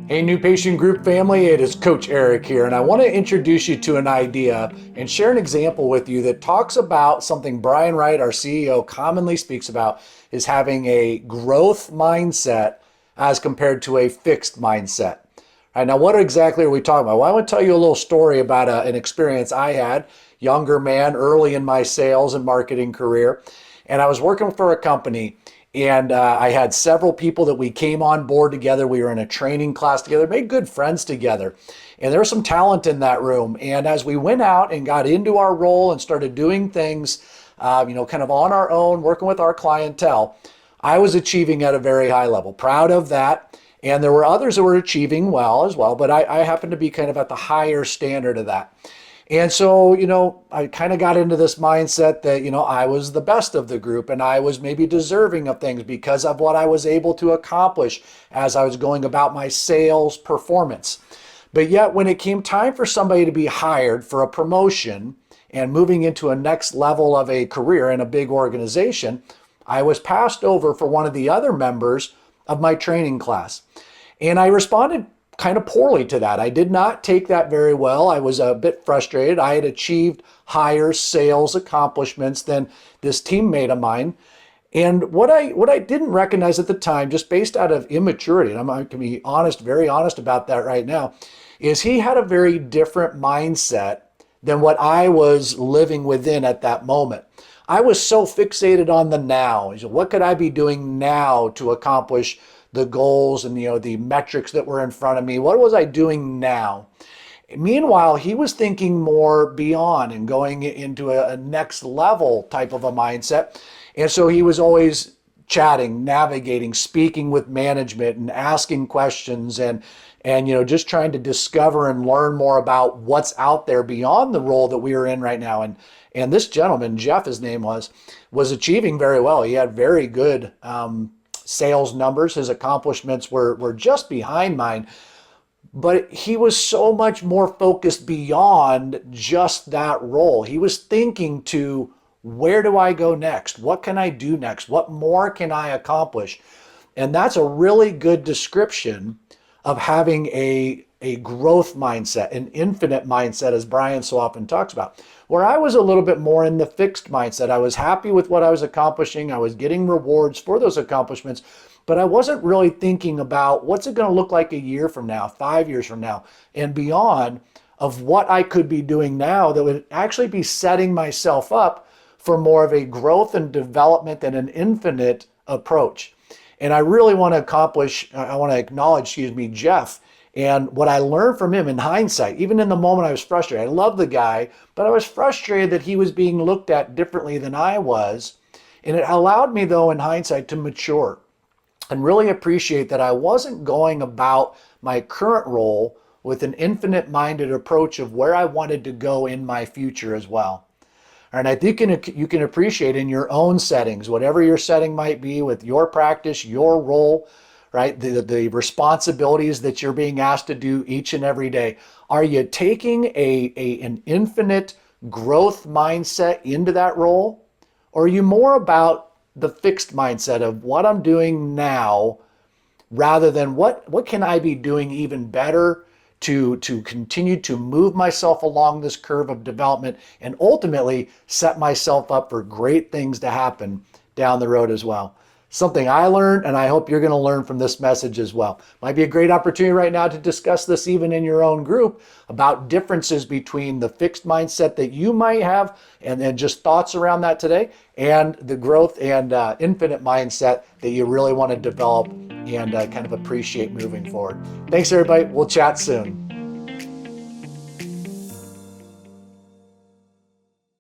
Hey, new patient group family, it is Coach Eric here, and I want to introduce you to an idea and share an example with you that talks about something Brian Wright, our CEO, commonly speaks about, is having a growth mindset as compared to a fixed mindset. All right, now, what exactly are we talking about? Well, I want to tell you a little story about an experience I had, younger man, early in my sales and marketing career, and I was working for a company. And I had several people that we came on board together. We were in a training class together, made good friends together. And there was some talent in that room. And as we went out and got into our role and started doing things, kind of on our own, working with our clientele, I was achieving at a very high level. Proud of that. And there were others that were achieving well as well, but I happened to be kind of at the higher standard of that. And so, I kind of got into this mindset that, I was the best of the group and I was maybe deserving of things because of what I was able to accomplish as I was going about my sales performance. But yet when it came time for somebody to be hired for a promotion and moving into a next level of a career in a big organization, I was passed over for one of the other members of my training class. And I responded kind of poorly to that. I did not take that very well. I was a bit frustrated. I had achieved higher sales accomplishments than this teammate of mine. And what I didn't recognize at the time, just based out of immaturity, and I'm going to be honest, very honest about that right now, is he had a very different mindset than what I was living within at that moment. I was so fixated on the now. What could I be doing now to accomplish the goals and the metrics that were in front of me? What was I doing now? Meanwhile, he was thinking more beyond and going into a next level type of a mindset. And so he was always chatting, navigating, speaking with management and asking questions and just trying to discover and learn more about what's out there beyond the role that we are in right now. And this gentleman, Jeff, his name was achieving very well. He had very good sales numbers. His accomplishments were just behind mine, but he was so much more focused beyond just that role. He was thinking to, where do I go next? What can I do next? What more can I accomplish? And that's a really good description of having a growth mindset, an infinite mindset, as Brian so often talks about. Where I was a little bit more in the fixed mindset. I was happy with what I was accomplishing. I was getting rewards for those accomplishments, but I wasn't really thinking about what's it going to look like a year from now, 5 years from now, and beyond, of what I could be doing now that would actually be setting myself up for more of a growth and development and an infinite approach. And I really want to acknowledge, Jeff, and what I learned from him in hindsight. Even in the moment I was frustrated. I love the guy, but I was frustrated that he was being looked at differently than I was. And it allowed me, though, in hindsight, to mature and really appreciate that I wasn't going about my current role with an infinite-minded approach of where I wanted to go in my future as well. And I think you can appreciate in your own settings, whatever your setting might be with your practice, your role, right? The responsibilities that you're being asked to do each and every day. Are you taking an infinite growth mindset into that role? Or are you more about the fixed mindset of what I'm doing now rather than what can I be doing even better to continue to move myself along this curve of development and ultimately set myself up for great things to happen down the road as well. Something I learned, and I hope you're going to learn from this message as well. Might be a great opportunity right now to discuss this even in your own group about differences between the fixed mindset that you might have and then just thoughts around that today and the growth and infinite mindset that you really want to develop and kind of appreciate moving forward. Thanks, everybody. We'll chat soon.